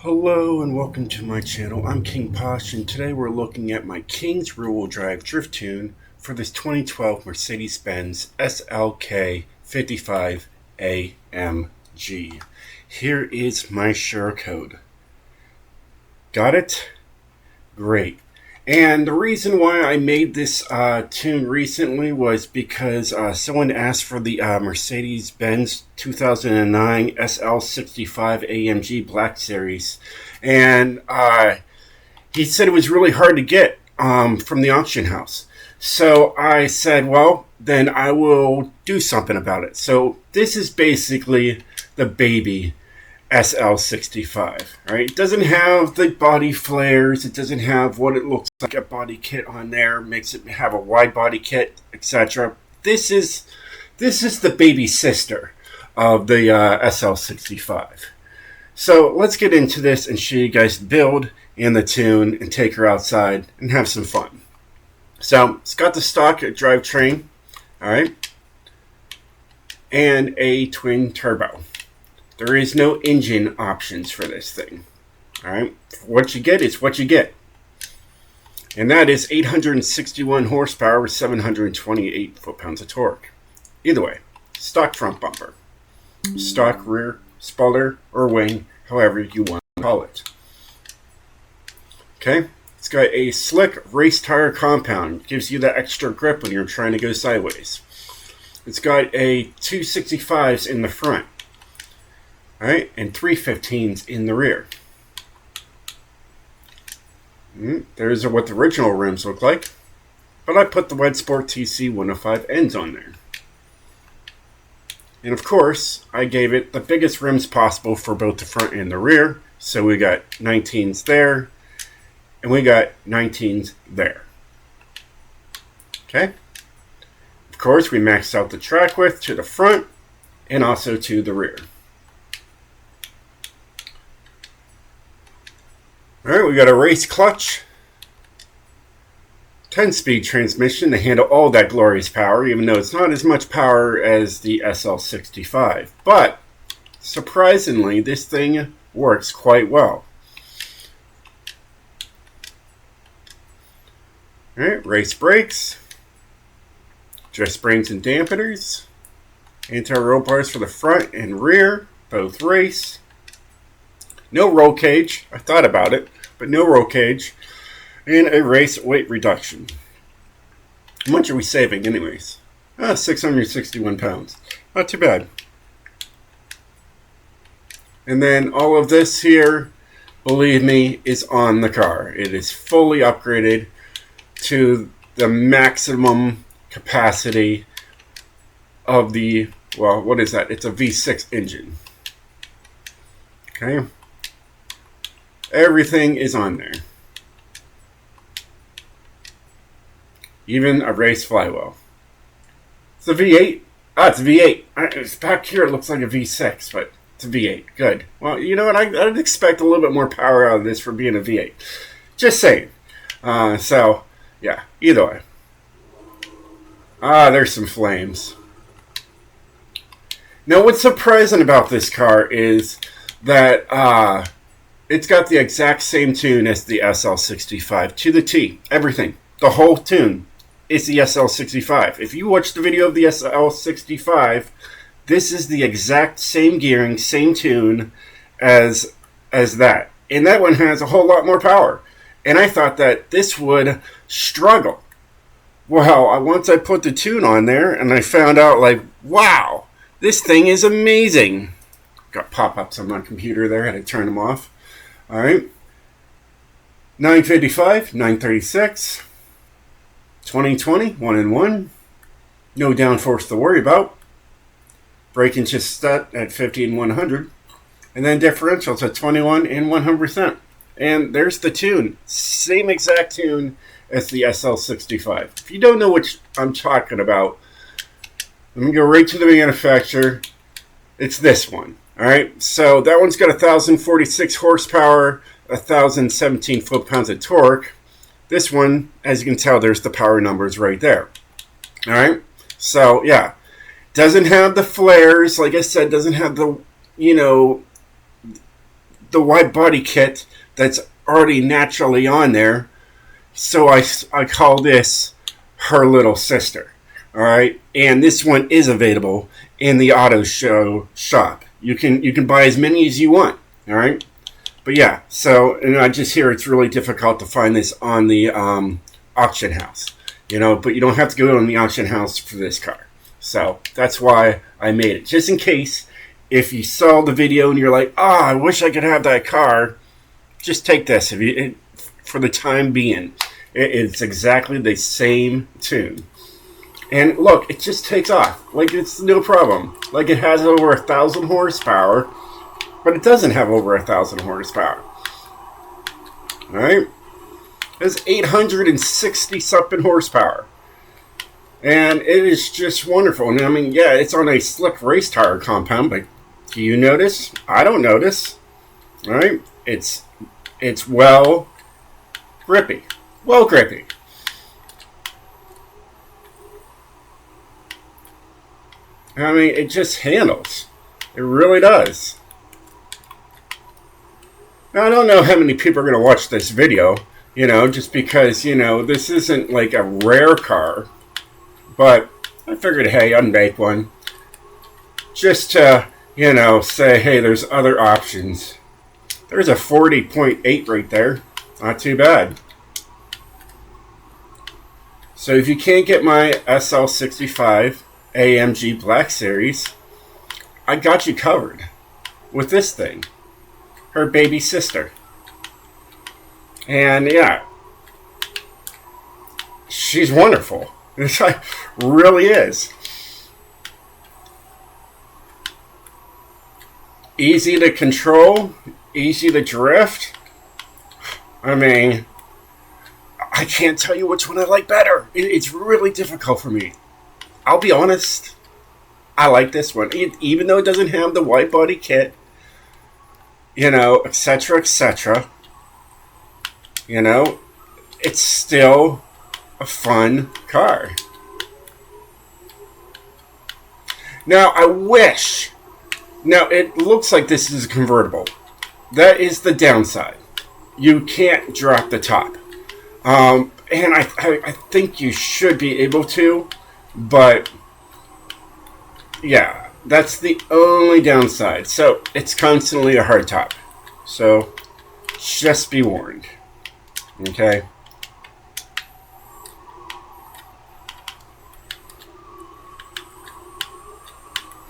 Hello and welcome to my channel. I'm King POSH and today we're looking at my King's rear-wheel drive drift tune for this 2012 Mercedes-Benz SLK 55 AMG. Here is my share code. Got it? Great. And the reason why I made this tune recently was because someone asked for the Mercedes-Benz 2009 SL65 AMG Black Series. And he said it was really hard to get from the auction house. So I said, well, then I will do something about it. So this is basically the baby SL65, right? It doesn't have the body flares. It doesn't have what it looks like a body kit on there. Makes it have a wide body kit, etc. This is the baby sister of the SL65. So let's get into this and show you guys the build and the tune and take her outside and have some fun. So it's got the stock drivetrain, all right, and a twin turbo. There is no engine options for this thing. All right, what you get is what you get. And that is 861 horsepower with 728 foot-pounds of torque. Either way, stock front bumper, stock rear spoiler or wing, however you want to call it. Okay, it's got a slick race tire compound. Gives you that extra grip when you're trying to go sideways. It's got a 265s in the front. All right, and 315s in the rear. There's what the original rims look like, but I put the Wed Sport TC 105 ends on there. And of course, I gave it the biggest rims possible for both the front and the rear. So we got 19s there, and we got 19s there. Okay. Of course, we maxed out the track width to the front and also to the rear. Alright, we got a race clutch, 10-speed transmission to handle all that glorious power, even though it's not as much power as the SL65. But, surprisingly, this thing works quite well. Alright, race brakes, dress springs and dampeners, anti-roll bars for the front and rear, both race. No roll cage, I thought about it, but no roll cage, and a race weight reduction. How much are we saving anyways? 661 pounds. Not too bad. And then all of this here, believe me, is on the car. It is fully upgraded to the maximum capacity of the, well, what is that? It's a V6 engine. Okay. Everything is on there. Even a race flywheel. It's a V8. It's a V8. It's back here, it looks like a V6, but it's a V8. Good. Well, you know what? I'd expect a little bit more power out of this for being a V8. Just saying. So, yeah. Either way. There's some flames. Now, what's surprising about this car is that, it's got the exact same tune as the SL65 to the T. Everything. The whole tune is the SL65. If you watch the video of the SL65, this is the exact same gearing, same tune as that. And that one has a whole lot more power. And I thought that this would struggle. Well, once I put the tune on there and I found out, like, wow, this thing is amazing. Got pop-ups on my computer there. I had to turn them off. All right, 955, 936, 2020, 1 and 1. No downforce to worry about. Braking just set at 50 and 100. And then differentials at 21 and 100%. And there's the tune. Same exact tune as the SL65. If you don't know what I'm talking about, let me go right to the manufacturer. It's this one. All right, so that one's got 1,046 horsepower, 1,017 foot-pounds of torque. This one, as you can tell, there's the power numbers right there. All right, so yeah, doesn't have the flares. Like I said, doesn't have the, the wide body kit that's already naturally on there. So I call this her little sister. All right, and this one is available in the auto show shop. You can buy as many as you want. All right, but yeah. So and I just hear it's really difficult to find this on the auction house. But you don't have to go on the auction house for this car. So that's why I made it, just in case if you saw the video and you're like, I wish I could have that car. Just take this for the time being. It's exactly the same tune. And look, it just takes off. Like, it's no problem. Like, it has over 1,000 horsepower, but it doesn't have over 1,000 horsepower. Alright? It's 860 something horsepower. And it is just wonderful. And I mean, yeah, it's on a slick race tire compound, but do you notice? I don't notice. Alright? It's well grippy. Well grippy. I mean, it just handles. It really does. Now, I don't know how many people are going to watch this video, just because, this isn't like a rare car. But I figured, hey, I'd make one. Just to, say, hey, there's other options. There's a 40.8 right there. Not too bad. So if you can't get my SL65 AMG Black Series, I got you covered with this thing, her baby sister. And yeah, she's wonderful. It really is. Easy to control, easy to drift. I mean, I can't tell you which one I like better. It's really difficult for me. I'll be honest, I like this one. Even though it doesn't have the white body kit, etc., etc., it's still a fun car. Now, it looks like this is a convertible. That is the downside. You can't drop the top. And I think you should be able to. But, yeah, that's the only downside. So, it's constantly a hardtop. So, just be warned. Okay?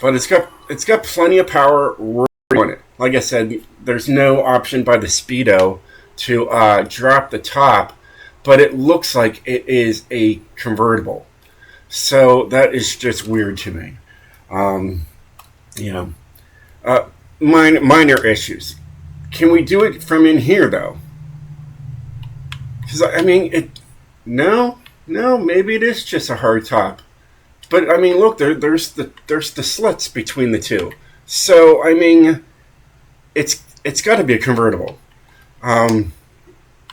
But it's got plenty of power on it. Like I said, there's no option by the Speedo to drop the top. But it looks like it is a convertible. So that is just weird to me. Minor issues. Can we do it from in here though? Because I mean, maybe it is just a hard top. But I mean, look, there's the slits between the two. So I mean, it's got to be a convertible. I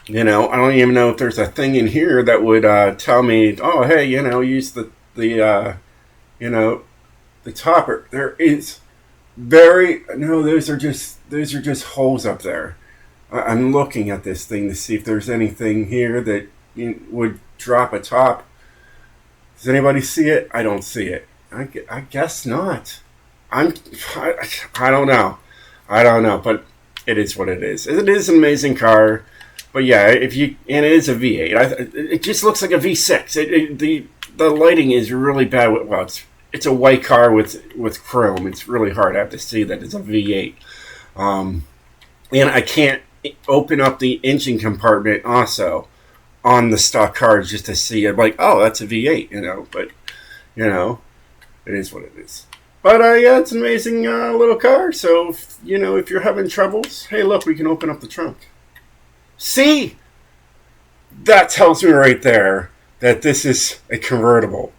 don't even know if there's a thing in here that would tell me, oh, hey, use the topper. There is those are just holes up there. I'm looking at this thing to see if there's anything here that would drop a top. Does anybody see it? I don't see it. I guess not. I don't know. But it is what it is. It is an amazing car. But yeah, and it is a V8. It just looks like a V6. The lighting is really bad. Well, it's a white car with chrome. It's really hard. I have to see that it's a V8. And I can't open up the engine compartment also on the stock cars just to see it. Like, oh, that's a V8, But it is what it is. But yeah, it's an amazing little car. So if you're having troubles, hey, look, we can open up the trunk. See, that tells me right there that this is a convertible.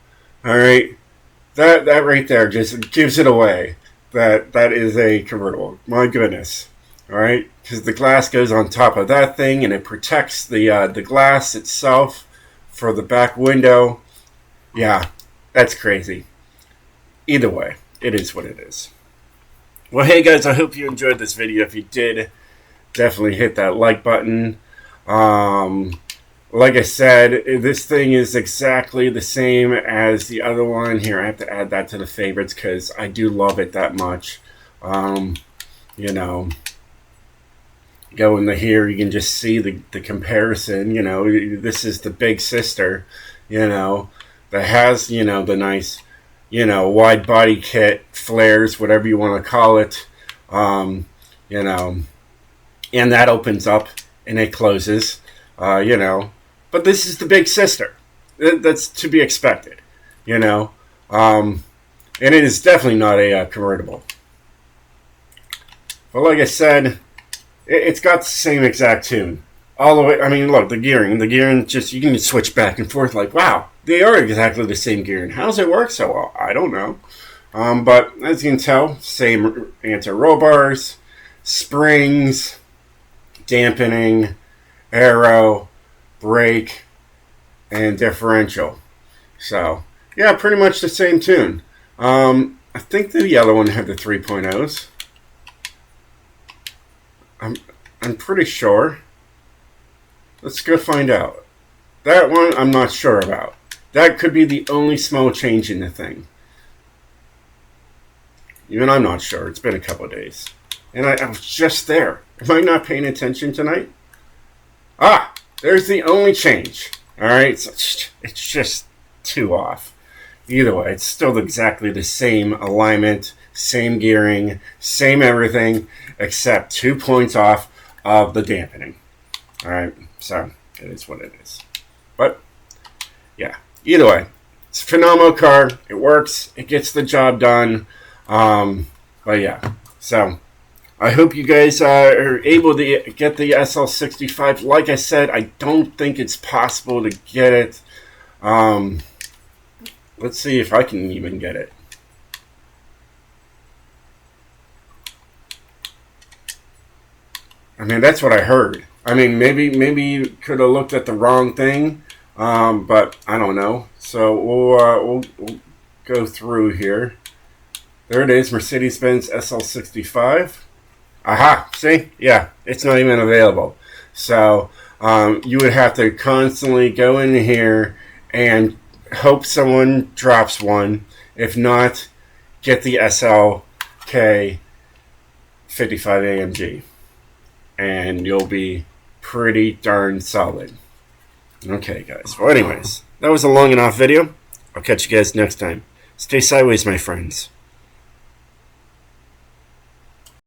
All right, that right there just gives it away. That is a convertible. My goodness. All right, because the glass goes on top of that thing, and it protects the glass itself for the back window. Yeah, that's crazy. Either way, it is what it is. Well, hey guys, I hope you enjoyed this video. If you did, definitely hit that like button. Like I said, this thing is exactly the same as the other one. Here, I have to add that to the favorites because I do love it that much. You know, go into here, you can just see the comparison. You know, this is the big sister, you know, that has, you know, the nice, you know, wide body kit, flares, whatever you want to call it. You know, and that opens up and it closes, you know. But this is the big sister. That's to be expected, you know. And it is definitely not a convertible. But like I said, it's got the same exact tune. All the way, I mean, look, the gearing just, you can switch back and forth like, wow, they are exactly the same gearing. How does it work so well? I don't know. But as you can tell, same anti-roll bars, springs, dampening, aero, brake, and differential. So, yeah, pretty much the same tune. I think the yellow one had the 3.0s. I'm pretty sure. Let's go find out. That one I'm not sure about. That could be the only small change in the thing. Even I'm not sure. It's been a couple of days. And I was just there. Am I not paying attention tonight? Ah, there's the only change. Alright, so it's just too off. Either way, it's still exactly the same alignment, same gearing, same everything, except 2 points off of the dampening. Alright, so it is what it is. But, yeah, either way, it's a phenomenal car. It works. It gets the job done. But yeah, so I hope you guys are able to get the SL65. Like I said, I don't think it's possible to get it. Let's see if I can even get it. I mean, that's what I heard. I mean, maybe you could have looked at the wrong thing, but I don't know. So we'll go through here. There it is, Mercedes-Benz SL65. Aha, see? Yeah, it's not even available. So you would have to constantly go in here and hope someone drops one. If not, get the SLK 55 AMG. And you'll be pretty darn solid. Okay, guys. Well, anyways, that was a long enough video. I'll catch you guys next time. Stay sideways, my friends.